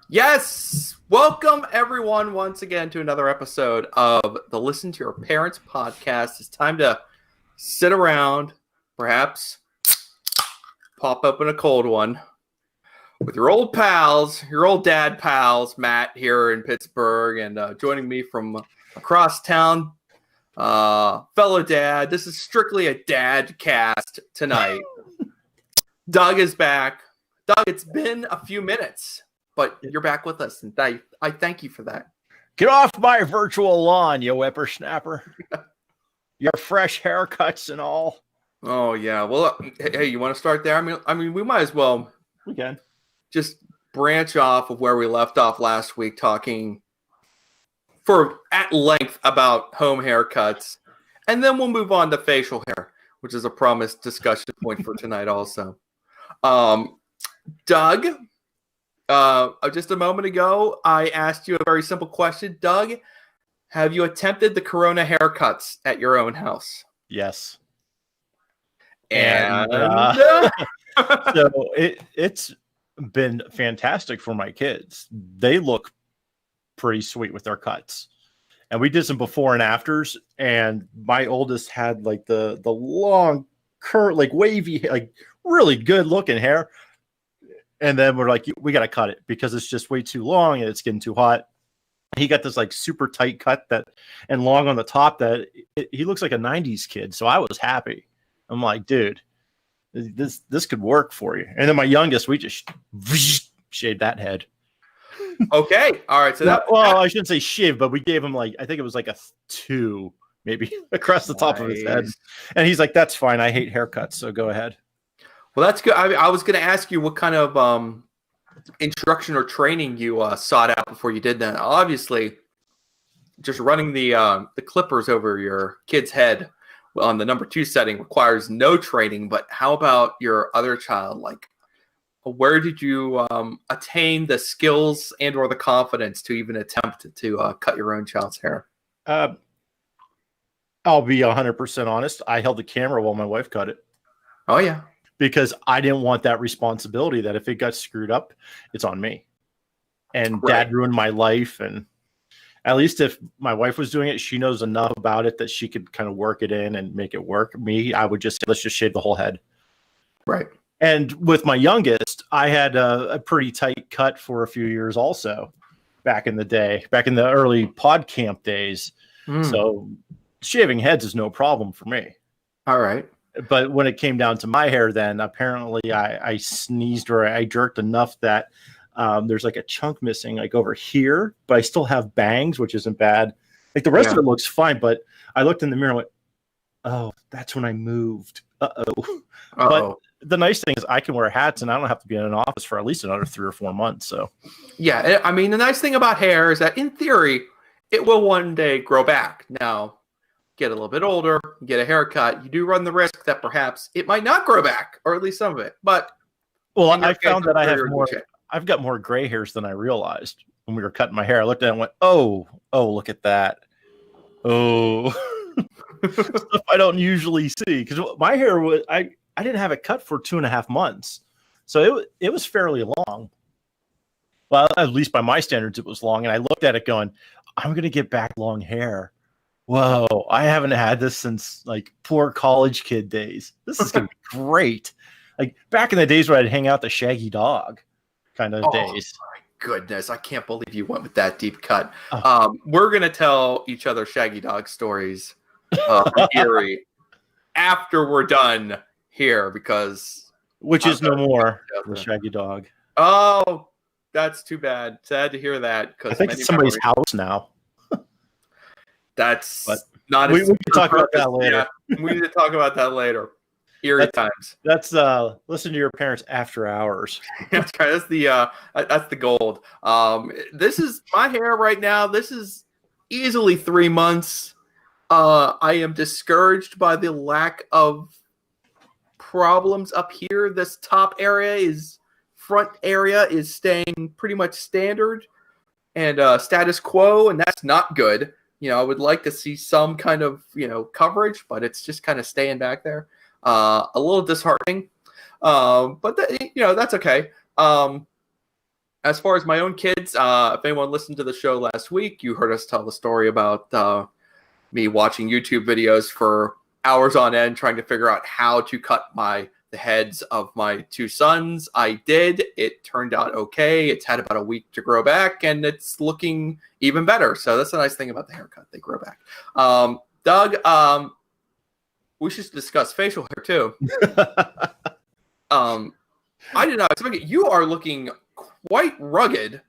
Yes! Welcome, everyone, once again to another episode of the Listen to Your Parents podcast. It's time to sit around, perhaps pop open a cold one with your old pals, your old dad pals, Matt here in Pittsburgh, and joining me from across town, fellow dad. This is strictly a dad cast tonight. Doug is back. Doug, it's been a few minutes, but you're back with us, and I thank you for that. Get off my virtual lawn, you whippersnapper. Your fresh haircuts and all. Oh, yeah. Well, hey, you want to start there? I mean, we might as well. We can just branch off of where we left off last week, talking for at length about home haircuts, and then we'll move on to facial hair, which is a promised discussion point for tonight also. Doug, just a moment ago, I asked you a very simple question. Doug, have you attempted the Corona haircuts at your own house? Yes. And so it's been fantastic for my kids. They look pretty sweet with their cuts. And we did some before and afters, and my oldest had like the long curl, like wavy, like really good looking hair. And then we're like, we got to cut it because it's just way too long and it's getting too hot. He got this like super tight cut and long on the top that he looks like a 90s kid. So I was happy. I'm like, dude, this could work for you. And then my youngest, we just shaved that head. Okay. All right. So I shouldn't say shiv, but we gave him like, I think it was like a 2 maybe across the top of his head. And he's like, that's fine. I hate haircuts. So go ahead. Well, that's good. I was going to ask you what kind of instruction or training you sought out before you did that. Obviously, just running the clippers over your kid's head on the number 2 setting requires no training. But how about your other child? Like, where did you attain the skills and or the confidence to even attempt to cut your own child's hair? I'll be 100% honest. I held the camera while my wife cut it. Oh, yeah. Because I didn't want that responsibility that if it got screwed up, it's on me. And Dad ruined my life. And at least if my wife was doing it, she knows enough about it that she could kind of work it in and make it work. Me, I would just say, let's just shave the whole head. Right. And with my youngest, I had a pretty tight cut for a few years also back in the day, back in the early pod camp days. So shaving heads is no problem for me. All right. But when it came down to my hair, then apparently I sneezed or I jerked enough that there's like a chunk missing like over here, but I still have bangs, which isn't bad. Like the rest of it looks fine, but I looked in the mirror and went, oh, that's when I moved. Uh-oh. But the nice thing is I can wear hats and I don't have to be in an office for at least another 3 or 4 months. So yeah, I mean, the nice thing about hair is that in theory, it will one day grow back. Now, get a little bit older, get a haircut, you do run the risk that perhaps it might not grow back, or at least some of it. But I found that I've got more gray hairs than I realized when we were cutting my hair. I looked at it and went, oh, look at that. Oh, stuff I don't usually see. Because my hair was, I didn't have it cut for 2.5 months. So it was fairly long. Well, at least by my standards, it was long. And I looked at it going, I'm going to get back long hair. Whoa, I haven't had this since like poor college kid days. This is going to be great. Like back in the days where I'd hang out the shaggy dog kind of days. My goodness, I can't believe you went with that deep cut. We're going to tell each other shaggy dog stories from Erie after we're done here because... Which is no more the shaggy dog. Oh, that's too bad. Sad to hear that. I think it's somebody's house now. That's but not. We can talk about that later. Yeah, we need to talk about that later. Eerie times. That's listen to your parents after hours. That's right. That's the gold. This is my hair right now. This is easily 3 months. I am discouraged by the lack of problems up here. This top front area is staying pretty much standard and status quo, and that's not good. You know, I would like to see some kind of, coverage, but it's just kind of staying back there. A little disheartening, but that's okay. As far as my own kids, if anyone listened to the show last week, you heard us tell the story about me watching YouTube videos for hours on end, trying to figure out how to cut the heads of my 2 sons. I did. It turned out okay. It's had about a week to grow back, and it's looking even better. So that's the nice thing about the haircut. They grow back. Doug, we should discuss facial hair too. I did not expect it. You are looking quite rugged.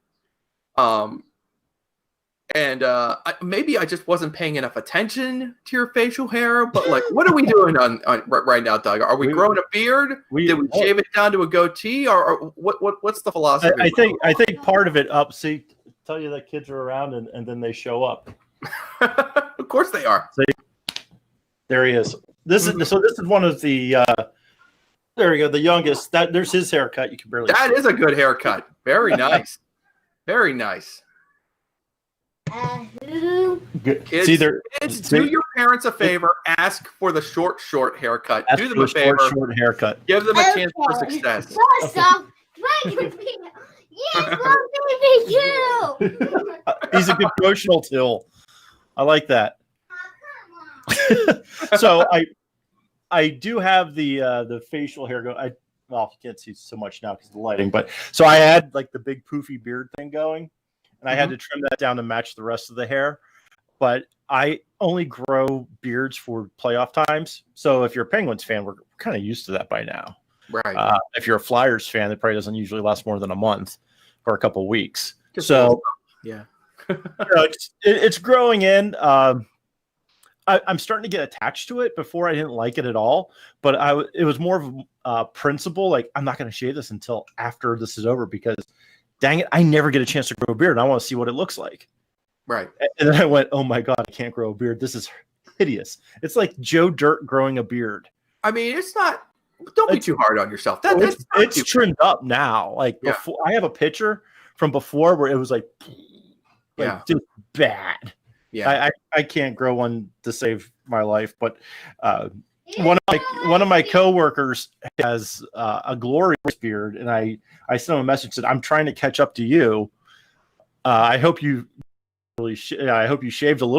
And maybe I just wasn't paying enough attention to your facial hair, but like, what are we doing on right now, Doug? Are we growing a beard? Did we shave it down to a goatee, or what's the philosophy? I think part of it tell you that kids are around and then they show up. Of course they are. See, there he is. This is one of the. There we go. The youngest. There's his haircut. You can barely. That is a good haircut. Very nice. Very nice. Kids, do your parents a favor. Ask for the short haircut. Do them a favor. Short haircut. Give them a chance for success. He's a good promotional tool. I like that. So I do have the facial hair going. You can't see so much now because of the lighting, but so I had like the big poofy beard thing going. And I had to trim that down to match the rest of the hair. But I only grow beards for playoff times. So if you're a Penguins fan, we're kind of used to that by now. Right. If you're a Flyers fan, it probably doesn't usually last more than a month or a couple of weeks. So yeah, it's growing in. I'm starting to get attached to it. Before I didn't like it at all, but it was more of a principle. Like, I'm not going to shave this until after this is over because dang it, I never get a chance to grow a beard, and I want to see what it looks like. Right. And then I went, oh my God, I can't grow a beard. This is hideous. It's like Joe Dirt growing a beard. I mean, it's not, don't be too hard on yourself. It's trimmed up now. Like before, I have a picture from before where it was like just bad. Yeah. I can't grow one to save my life, but one of my coworkers has a glorious beard, and I sent him a message that I'm trying to catch up to you. I hope you shaved a little